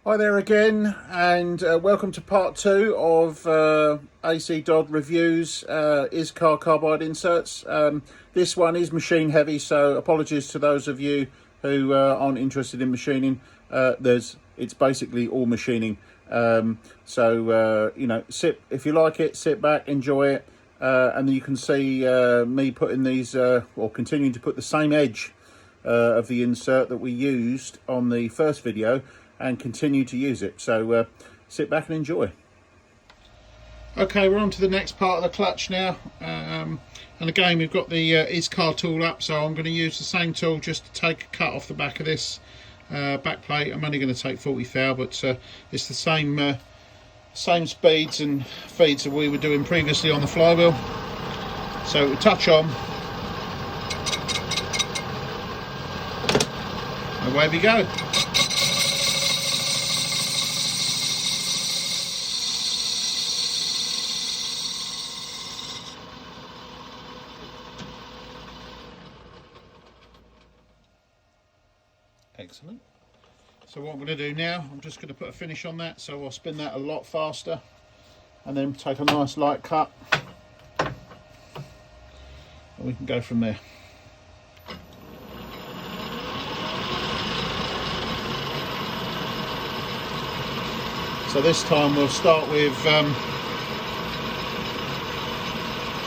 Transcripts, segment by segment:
Hi there again, and welcome to part two of ACDodd reviews, ISCAR carbide inserts. This one is machine heavy, so apologies to those of you who aren't interested in machining. It's basically all machining. If you like it, sit back, enjoy it, and you can see me putting these, or continuing to put the same edge of the insert that we used on the first video, and continue to use it. So sit back and enjoy. Okay, we're on to the next part of the clutch now, and again we've got the ISCAR tool up, so I'm going to use the same tool just to take a cut off the back of this back plate. I'm only going to take 40 thou, but it's the same speeds and feeds that we were doing previously on the flywheel. So we touch on, away we go. Excellent. So what I'm going to do now, I'm just going to put a finish on that, so I'll spin that a lot faster and then take a nice light cut and we can go from there. So this time we'll start with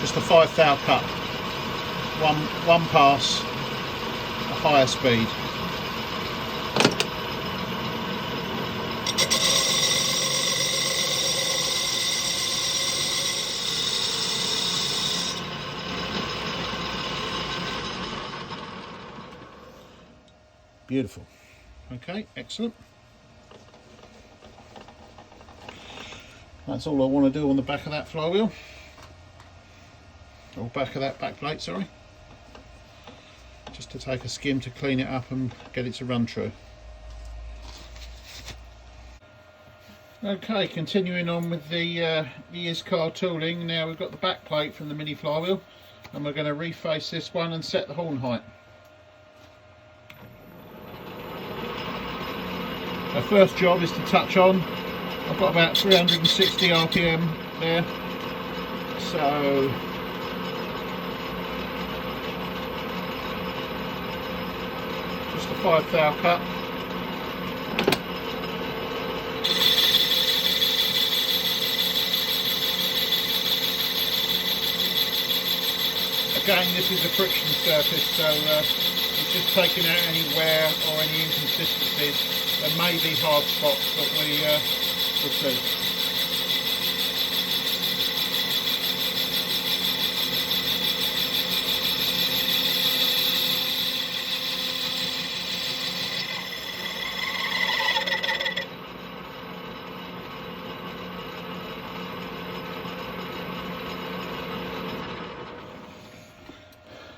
just a 5 thou cut, one pass, a higher speed. Beautiful. Okay, excellent. That's all I want to do on the back of that flywheel, or back of that back plate, sorry. Just to take a skim to clean it up and get it to run true. Okay, continuing on with the ISCAR tooling. Now we've got the back plate from the mini flywheel, and we're going to reface this one and set the horn height. Our first job is to touch on. I've got about 360 RPM there, so just a 5 thou cut. Again, this is a friction surface, so it's just taking out any wear or any inconsistencies. There may be hard spots, but we'll see.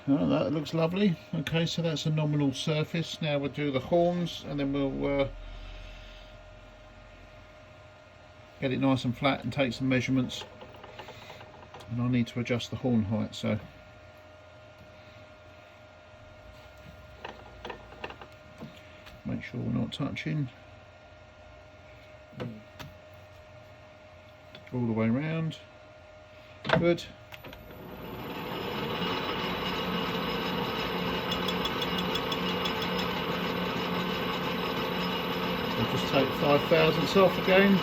Oh, that looks lovely. Okay, so that's a nominal surface. Now we'll do the horns, and then we'll get it nice and flat and take some measurements. And I'll need to adjust the horn height, so make sure we're not touching. All the way around. Good. I'll just take 5 thousandths off again.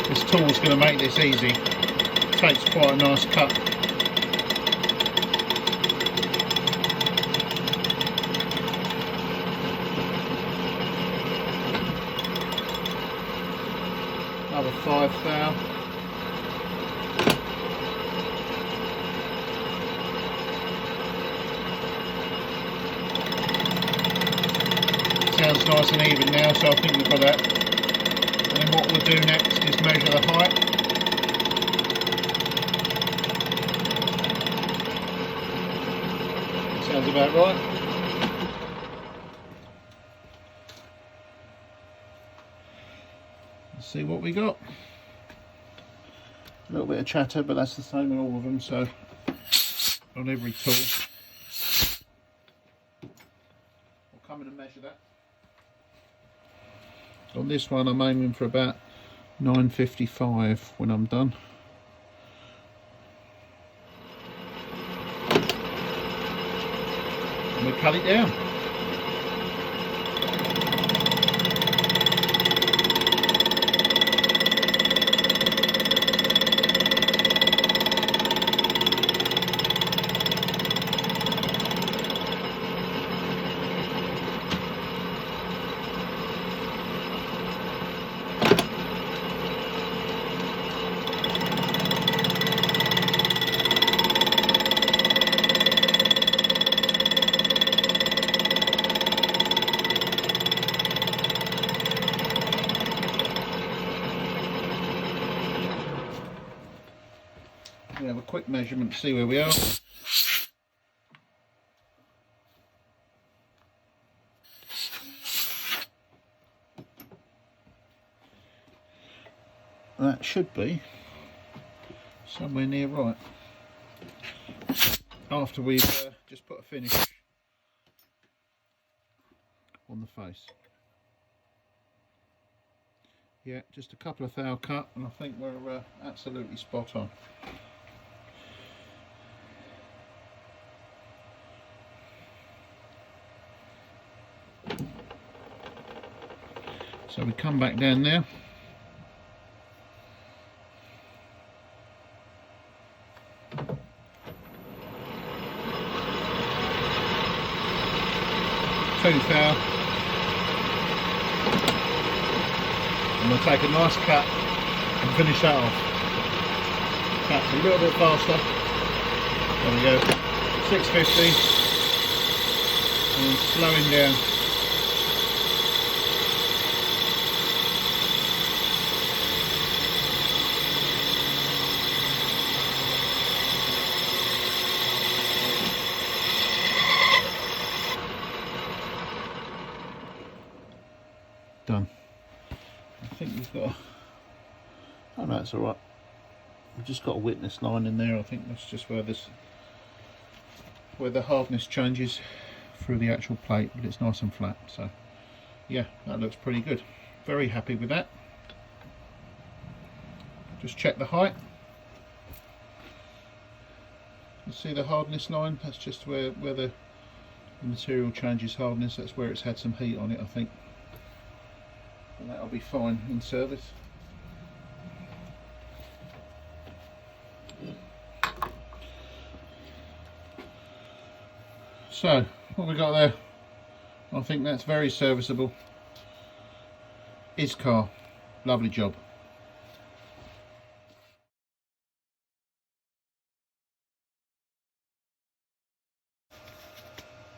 This tool is going to make this easy. It takes quite a nice cut. Another 5 thou. Sounds nice and even now, so I think we've got that. And then what we'll do next is measure the height. Sounds about right. Let's see what we got. little bit of chatter, but that's the same on all of them, so on every tool. I'll come in and measure that. On this one I'm aiming for about 9.55 when I'm done. And we cut it down. We have a quick measurement to see where we are. That should be somewhere near right after we've just put a finish on the face. Yeah, just a couple of thou cut and I think we're absolutely spot on. So we come back down now. Two thou. And we'll take a nice cut and finish that off. Cut a little bit faster. There we go. 650. And slowing down. Done. I think we've got oh no, it's alright. We've just got a witness line in there. I think that's just where the hardness changes through the actual plate, but it's nice and flat. So yeah, that looks pretty good. Very happy with that. Just check the height. You see the hardness line? That's just where the material changes hardness. That's where it's had some heat on it, I think. And that'll be fine in service. So, what we got there? I think that's very serviceable. ISCAR, lovely job.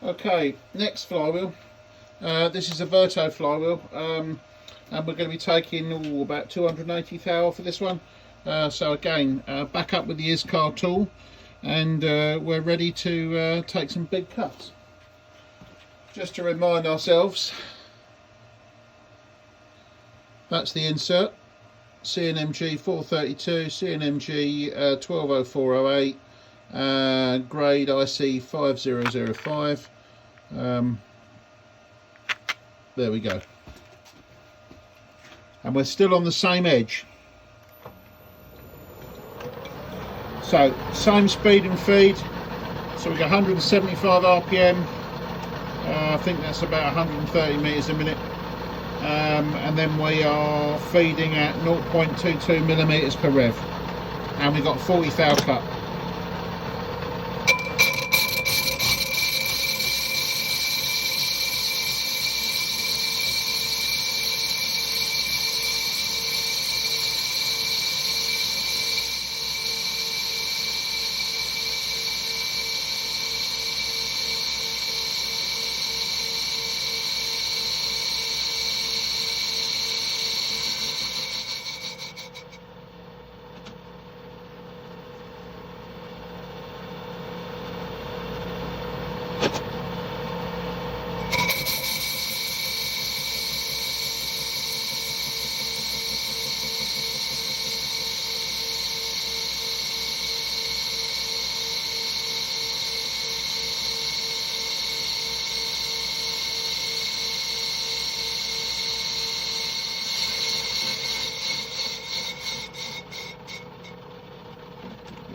Okay, next flywheel. This is a Verto flywheel. And we're going to be taking about 280 thou for this one. So again, back up with the ISCAR tool, and we're ready to take some big cuts. Just to remind ourselves, that's the insert, CNMG 432, CNMG 120408, grade IC 5005. There we go. And we're still on the same edge. So same speed and feed. So we got 175 RPM. I think that's about 130 meters a minute. And then we are feeding at 0.22 millimeters per rev. And we got 40 thou cut.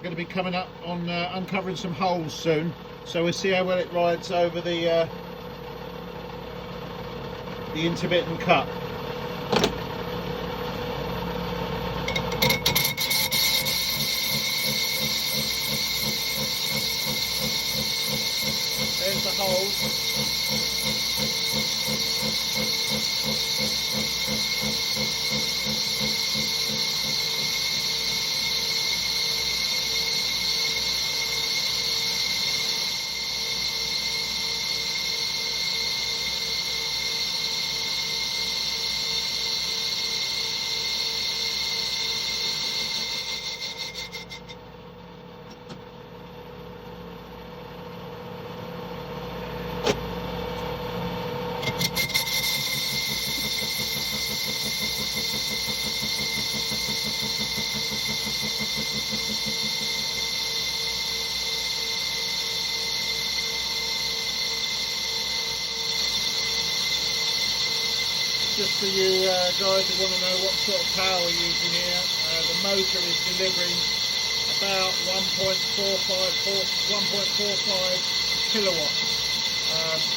going to be coming up on uncovering some holes soon, so we'll see how well it rides over the intermittent cut. There's the holes. Just for you guys who want to know what sort of power we're using here, the motor is delivering about 1.45 kilowatts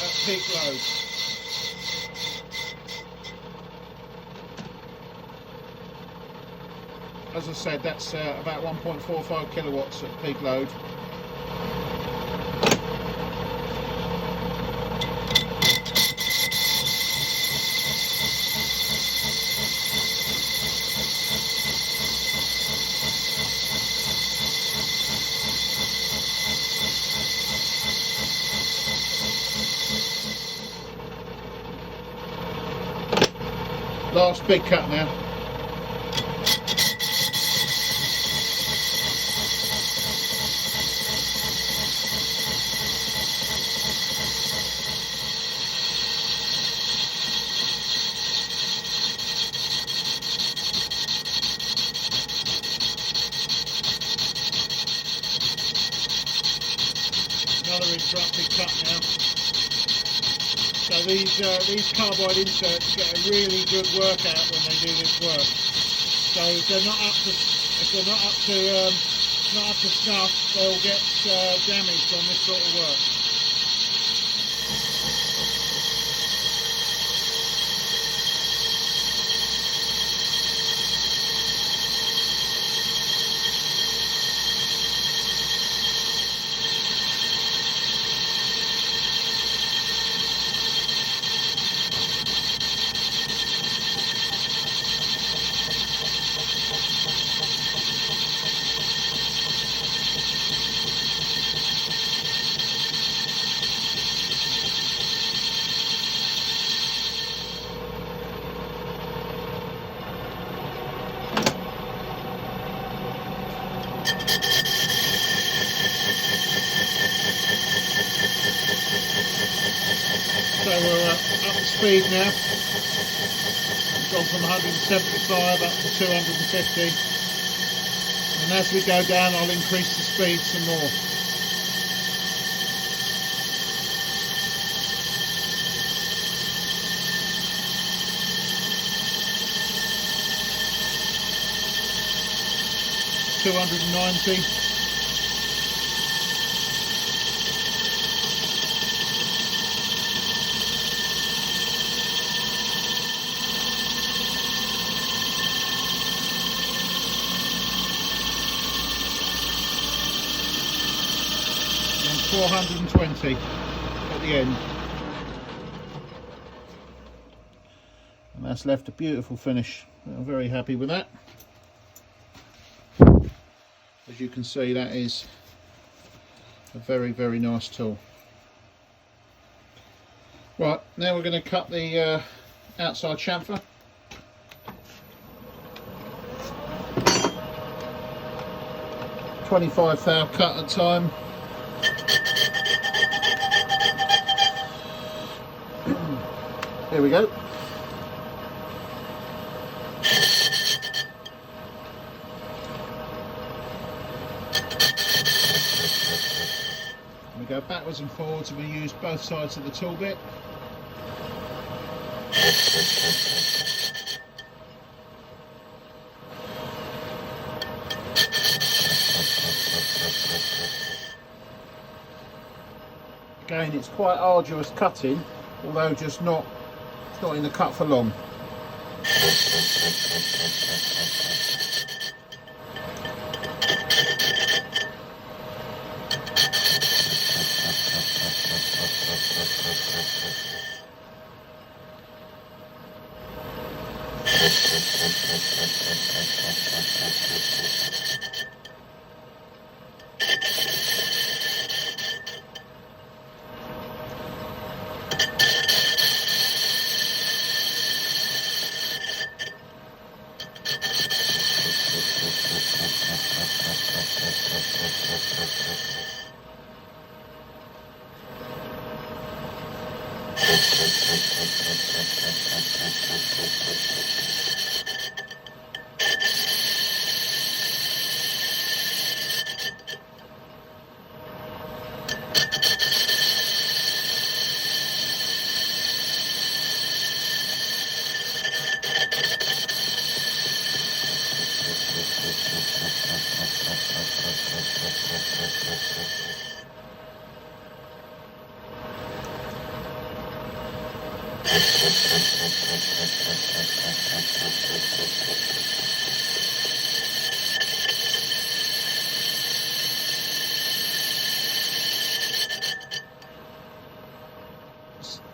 at peak load. As I said, that's about 1.45 kilowatts at peak load. Last big cut now. Another interrupted cut now. So these carbide inserts get a really good workout when they do this work. So if they're not up to snuff, they'll get damaged on this sort of work. So we're up to speed now. We've gone from 175 up to 250. And as we go down, I'll increase the speed some more. $290. And 420 at the end. And that's left a beautiful finish. I'm very happy with that. As you can see, that is a very, very nice tool. Right, now we're going to cut the outside chamfer. .25 thou cut at a time. Here we go. We go backwards and forwards, and we use both sides of the tool bit. Again, it's quite arduous cutting, although just not, it's not in the cut for long.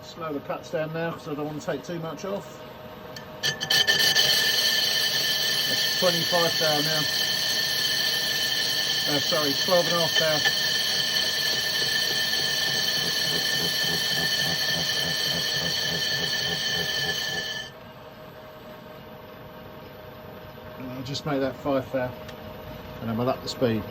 Slow the cuts down now because I don't want to take too much off. That's 25 thou now. Sorry, 12.5 thou. And I'll just make that 5 thou, and then we'll up the speed.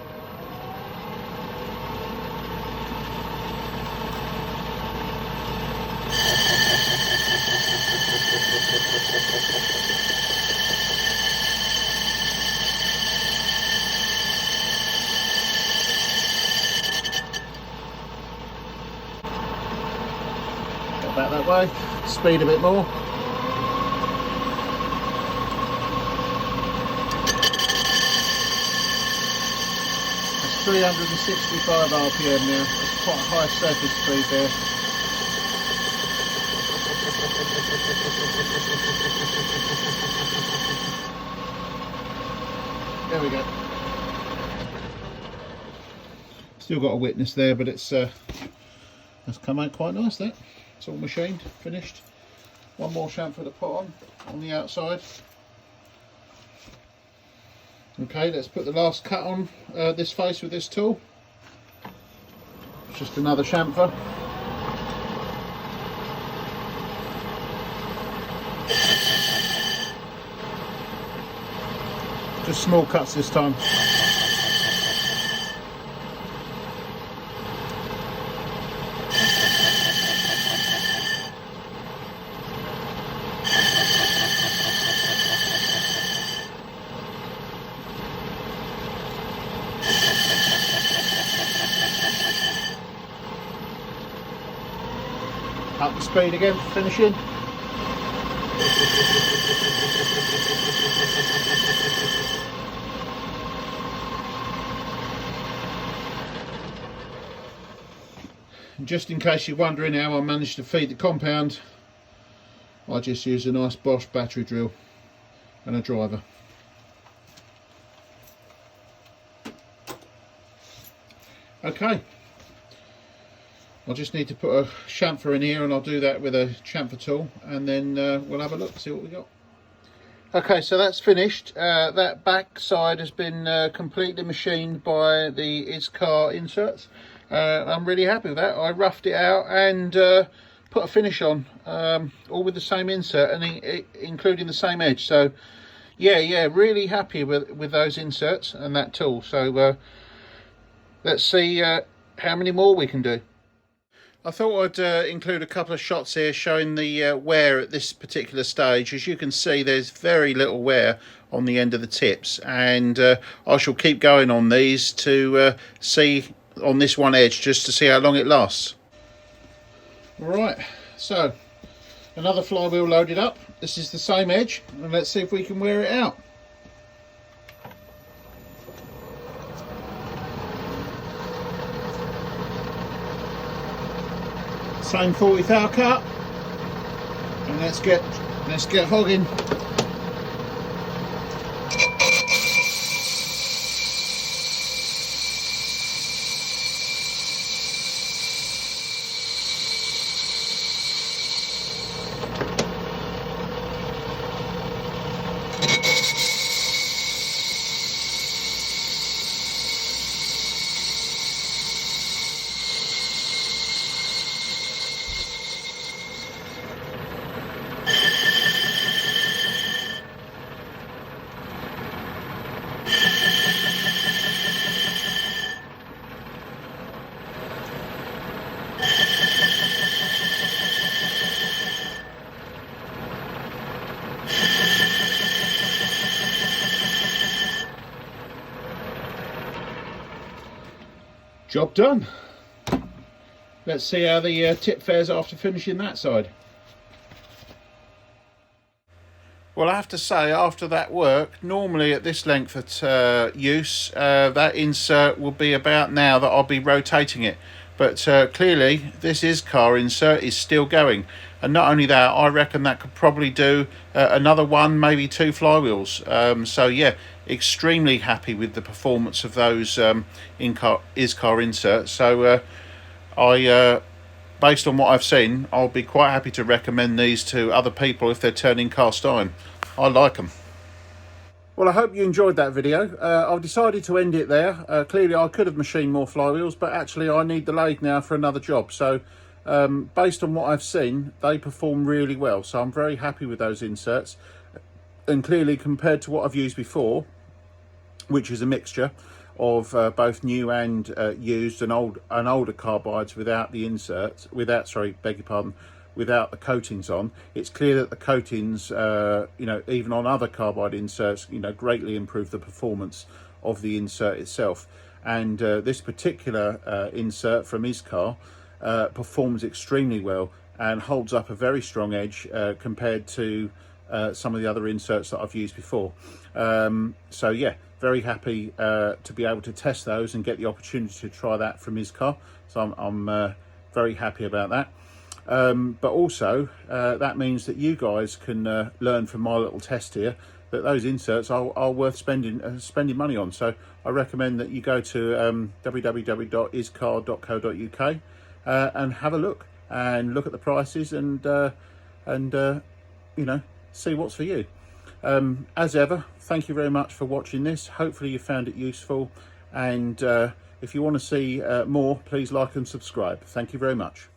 About that way, speed a bit more. That's 365 RPM now. That's quite a high surface speed there. There we go. Still got a witness there, but it's that's come out quite nice. That it's all machined, finished. One more chamfer to put on the outside. Okay, let's put the last cut on this face with this tool. It's just another chamfer. Just small cuts this time. Up the speed again for finishing. And just in case you're wondering how I managed to feed the compound, I just use a nice Bosch battery drill and a driver. Okay. I just need to put a chamfer in here, and I'll do that with a chamfer tool, and then we'll have a look, see what we got. Okay, so that's finished. That back side has been completely machined by the ISCAR inserts. I'm really happy with that. I roughed it out and put a finish on, all with the same insert and including the same edge. So yeah, really happy with those inserts and that tool. So let's see how many more we can do. I thought I'd include a couple of shots here showing the wear at this particular stage. As you can see, there's very little wear on the end of the tips, and I shall keep going on these to see on this one edge, just to see how long it lasts. Right, so another flywheel loaded up. This is the same edge, and let's see if we can wear it out. same 40 thou cut, and let's get hogging. Job done. Let's see how the tip fares after finishing that side. Well, I have to say, after that work, normally at this length of use, that insert will be about now that I'll be rotating it. But clearly, this ISCAR insert is still going. And not only that, I reckon that could probably do another one, maybe 2 flywheels. So yeah, extremely happy with the performance of those ISCAR inserts. So based on what I've seen, I'll be quite happy to recommend these to other people if they're turning cast iron. I like them. Well, I hope you enjoyed that video. I've decided to end it there. Clearly I could have machined more flywheels, but actually I need the lathe now for another job. So based on what I've seen, they perform really well. So I'm very happy with those inserts. And clearly, compared to what I've used before, which is a mixture of both new and used and older carbides without the inserts, without the coatings on, it's clear that the coatings, you know, even on other carbide inserts, you know, greatly improve the performance of the insert itself. And this particular insert from ISCAR performs extremely well and holds up a very strong edge compared to some of the other inserts that I've used before. So yeah, very happy to be able to test those and get the opportunity to try that from ISCAR. So I'm very happy about that. But also that means that you guys can learn from my little test here that those inserts are worth spending money on. So I recommend that you go to www.iscar.co.uk and have a look at the prices and you know, see what's for you. As ever, thank you very much for watching this. Hopefully you found it useful, and if you want to see more, please like and subscribe. Thank you very much.